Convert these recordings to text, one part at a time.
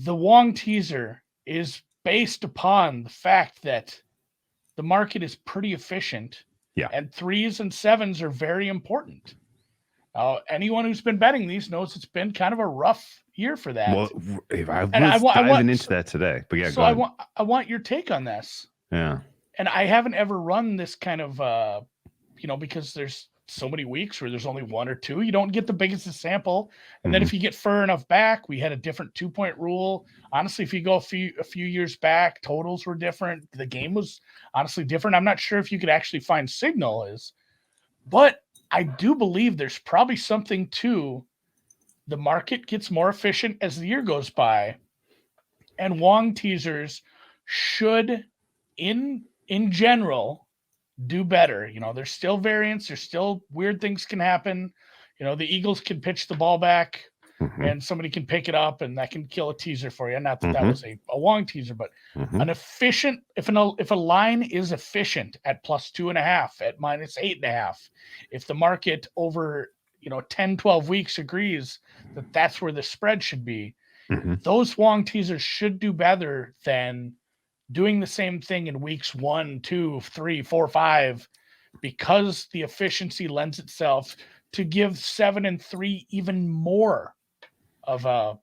the Wong teaser is based upon the fact that the market is pretty efficient. Yeah. And 3s and 7s are very important. Anyone who's been betting these knows it's been kind of a rough year for that. Well, I was diving into that today, but yeah, so I want your take on this. Yeah. And I haven't ever run this kind of, because there's so many weeks where there's only 1 or 2. You don't get the biggest sample. And then if you get far enough back, we had a different 2-point rule. Honestly, if you go a few years back, totals were different. The game was honestly different. I'm not sure if you could actually find signal but I do believe there's probably something to the market gets more efficient as the year goes by. And Wong teasers should, in general, do better. There's still variance. There's still weird things can happen. The Eagles can pitch the ball back and somebody can pick it up and that can kill a teaser for you. Not that that was a Wong teaser, but an efficient, if a line is efficient at +2.5, at -8.5, if the market over, 10, 12 weeks agrees that that's where the spread should be, those Wong teasers should do better than doing the same thing in weeks 1, 2, 3, 4, 5, because the efficiency lends itself to give 7 and 3 even more of a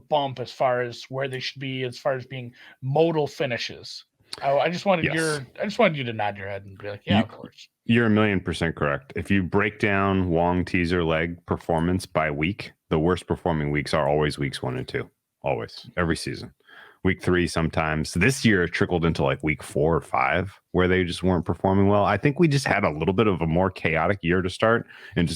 bump as far as where they should be, as far as being modal finishes. I just wanted you to nod your head and be like, yeah, of course. You're 1,000,000% correct. If you break down Wong teaser leg performance by week, the worst performing weeks are always weeks 1 and 2. Always, every season. Week 3 sometimes. This year it trickled into like week 4 or 5 where they just weren't performing well. I think we just had a little bit of a more chaotic year to start, and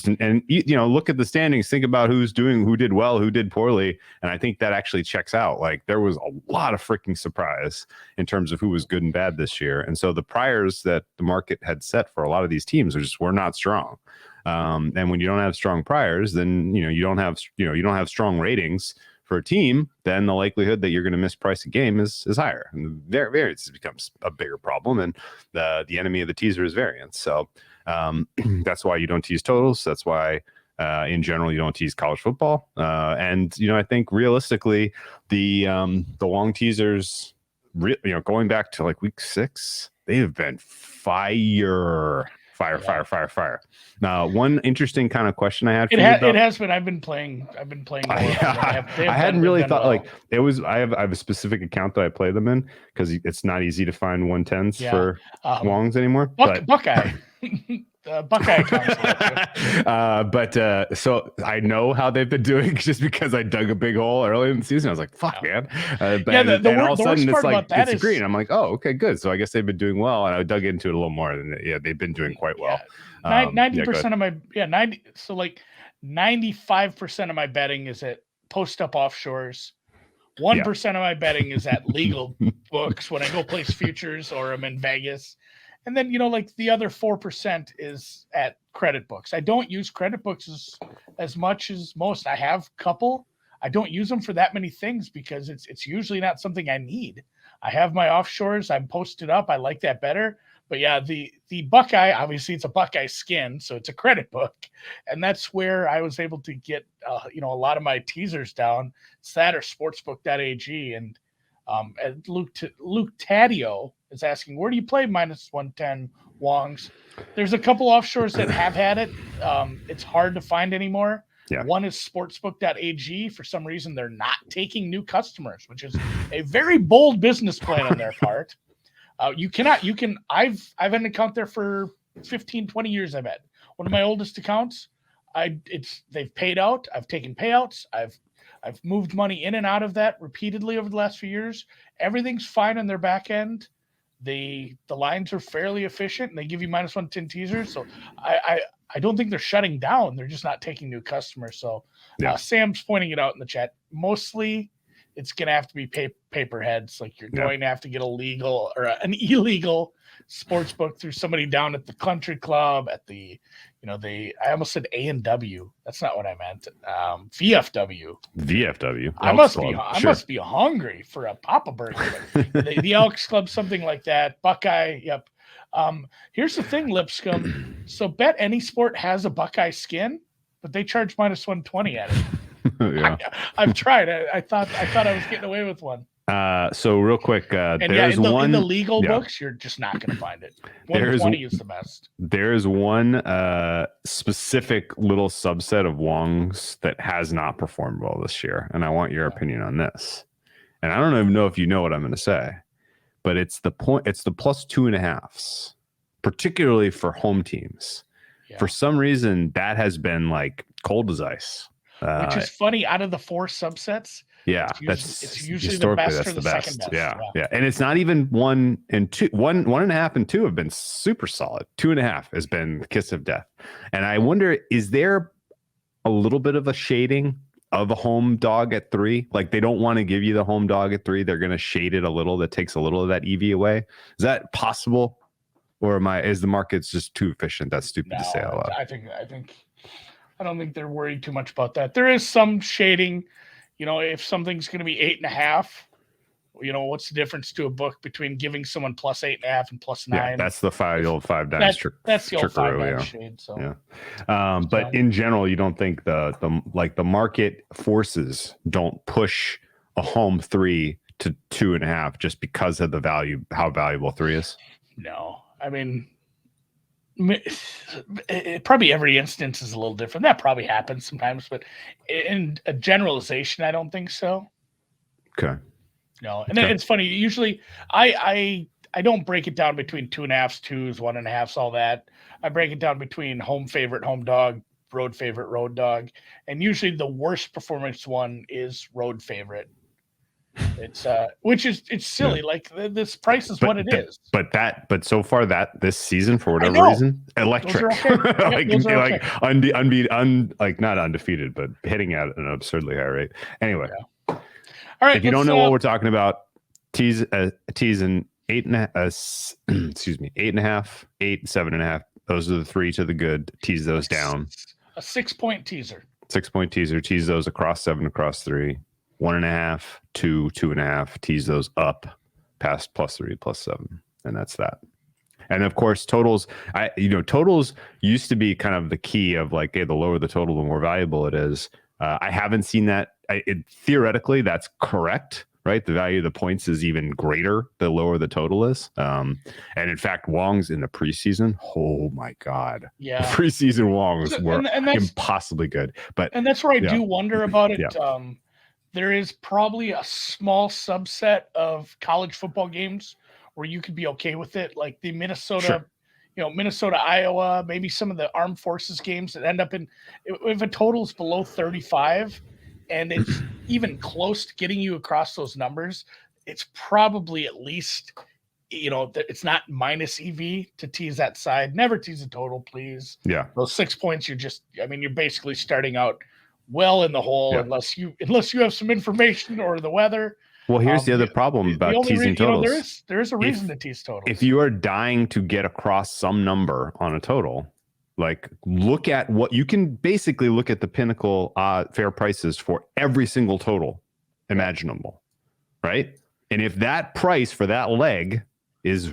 look at the standings, think about who did well, who did poorly, and I think that actually checks out. Like, there was a lot of freaking surprise in terms of who was good and bad this year, and so the priors that the market had set for a lot of these teams were not strong. And when you don't have strong priors, then you don't have strong ratings for a team, then the likelihood that you're going to misprice a game is higher, and the variance becomes a bigger problem, and the enemy of the teaser is variance. So that's why you don't tease totals. That's why in general you don't tease college football. And I think realistically the Wong teasers, going back to like week 6, they have been fire. Now, one interesting kind of question I had for it has been. I've been playing. I hadn't really thought like it was. I have a specific account that I play them in because it's not easy to find 110s for Wongs anymore. Buckeye. Buckeye but so I know how they've been doing just because I dug a big hole early in the season. I was like, "Fuck, man!" And all of a sudden it's like it's green. I'm like, "Oh, okay, good." So I guess they've been doing well, and I dug into it a little more, and they've been doing quite well. 90% of my 90. So like 95% of my betting is at post up offshores. 1% of my betting is at legal books when I go place futures or I'm in Vegas. And then, like the other 4% is at credit books. I don't use credit books as much as most. I have a couple. I don't use them for that many things because it's usually not something I need. I have my offshores. I'm posted up. I like that better. But yeah, the Buckeye, obviously it's a Buckeye skin, so it's a credit book. And that's where I was able to get, a lot of my teasers down. It's that or sportsbook.ag. And Luke Taddeo is asking, where do you play -110 Wongs? There's a couple offshores that have had it. It's hard to find anymore. Yeah. One is sportsbook.ag. For some reason, they're not taking new customers, which is a very bold business plan on their part. I've had an account there for 15, 20 years, I bet. One of my oldest accounts, they've paid out. I've taken payouts. I've moved money in and out of that repeatedly over the last few years. Everything's fine on their back end. The lines are fairly efficient, and they give you -110 teasers. So I don't think they're shutting down. They're just not taking new customers. So Sam's pointing it out in the chat. Mostly, it's going to have to be paper heads. Like, you're going to have to get a legal or an illegal sports book through somebody down at the country club, at the, I almost said A&W. That's not what I meant. VFW. I must be hungry for a Papa Burger. the Elks Club, something like that. Buckeye. Yep. Here's the thing, Lipscomb. So Bet Any Sport has a Buckeye skin, but they charge -120 at it. Yeah. I've tried. I thought I was getting away with one. So real quick, And there's in the legal books, you're just not going to find it. 120 is the best. There's one specific little subset of Wongs that has not performed well this year, and I want your opinion on this. And I don't even know if you know what I'm going to say, but it's the plus 2.5s, particularly for home teams. Yeah. For some reason, that has been like cold as ice. Which is funny. Out of the 4 subsets, yeah, it's usually the best or the second best. Yeah, and it's not even 1 and 2. 1.5 and 2 have been super solid. 2.5 has been the kiss of death. And I wonder, is there a little bit of a shading of a home dog at 3? Like they don't want to give you the home dog at 3. They're going to shade it a little. That takes a little of that EV away. Is that possible, or is the market just too efficient? That's stupid to say out loud. I don't think they're worried too much about that. There is some shading. You know, if something's going to be 8.5, you know, what's the difference to a book between giving someone plus 8.5 and plus 9? Yeah, that's the old 5 dimes trick. That's the old 5 dimes shade. So yeah, but in general, you don't think the market forces don't push a home 3 to 2.5 just because of how valuable 3 is? No, I mean, probably every instance is a little different. That probably happens sometimes, but in a generalization, I don't think so. Okay. No, and it's funny. Usually, I don't break it down between 2.5s, 2s, 1.5s, all that. I break it down between home favorite, home dog, road favorite, road dog, and usually the worst performance one is road favorite. It's it's silly. Yeah. Like this price is what it is. But so far this season, for whatever reason, electric. Okay. Like not undefeated, but hitting at an absurdly high rate. Anyway. Yeah. All right. If you don't know what we're talking about, teasing 8.5, 8.5, 8, 7.5. Those are the 3 to the good. Tease those down. A 6-point teaser. 6-point teaser. Tease those across 7, across 3. 1.5, 2, 2.5. Tease those up past plus 3, plus 7, and that's that. And of course, totals. Totals used to be kind of the key of like, hey, the lower the total, the more valuable it is. I haven't seen that. Theoretically, that's correct, right? The value of the points is even greater the lower the total is. And in fact, Wongs in the preseason, oh my God. Yeah. The preseason Wongs were impossibly good. And that's where I do wonder about it. Yeah. There is probably a small subset of college football games where you could be okay with it. Like the Minnesota, Minnesota, Iowa, maybe some of the armed forces games that end up in, if a total is below 35 and it's even close to getting you across those numbers, it's probably at least, it's not minus EV to tease that side. Never tease a total, please. Yeah. Those 6 points, you're basically starting out well in the hole, unless you have some information or the weather. Well, here's the other problem about teasing totals. There is a reason to tease totals. If you are dying to get across some number on a total, like look at what you can basically look at the pinnacle fair prices for every single total imaginable, right? And if that price for that leg is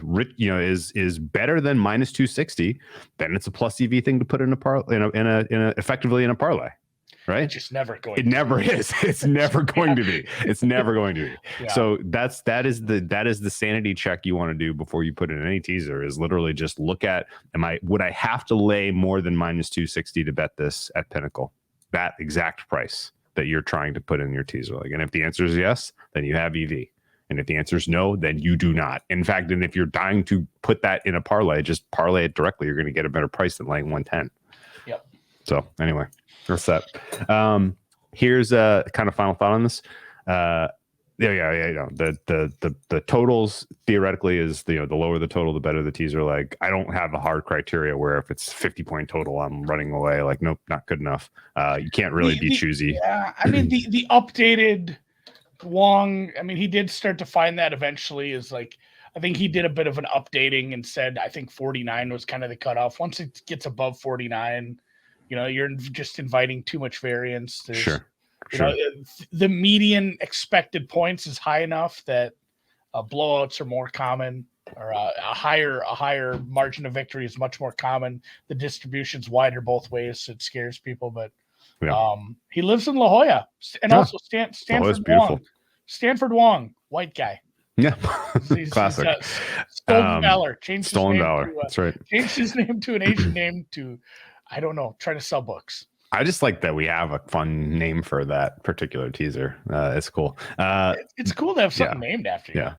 better than minus 260, then it's a plus EV thing to put in effectively in a parlay. Right? It's just never going. It never is. It's never going to be. It's never going to be. Yeah. So that is the sanity check you want to do before you put in any teaser. Is literally just look at would I have to lay more than minus 260 to bet this at Pinnacle? That exact price that you're trying to put in your teaser leg. And if the answer is yes, then you have EV. And if the answer is no, then you do not. In fact, and if you're dying to put that in a parlay, just parlay it directly. You're going to get a better price than laying 110. Yep. So anyway. That's that. Here's a kind of final thought on this. The totals theoretically is the lower the total, the better the teaser leg. I don't have a hard criteria where if it's 50-point total, I'm running away. Like, nope, not good enough. You can't really be choosy. Yeah, I mean the updated Wong. I mean, he did start to find that eventually. Is like, I think he did a bit of an updating and said I think 49 was kind of the cutoff. Once it gets above 49. You're just inviting too much variance. Sure. The median expected points is high enough that blowouts are more common, or a higher margin of victory is much more common. The distribution's wider both ways, so it scares people. But Yeah. He lives in La Jolla, and also Stanford beautiful. Wong. Stanford Wong, white guy. Yeah. He's Classic. Stolen Valor. Changed his Stolen name Valor. to, That's right. Changed his name to an Asian name to, I don't know, try to sell books. I just like that we have a fun name for that particular teaser. It's cool. It's cool to have something named after you. Yeah.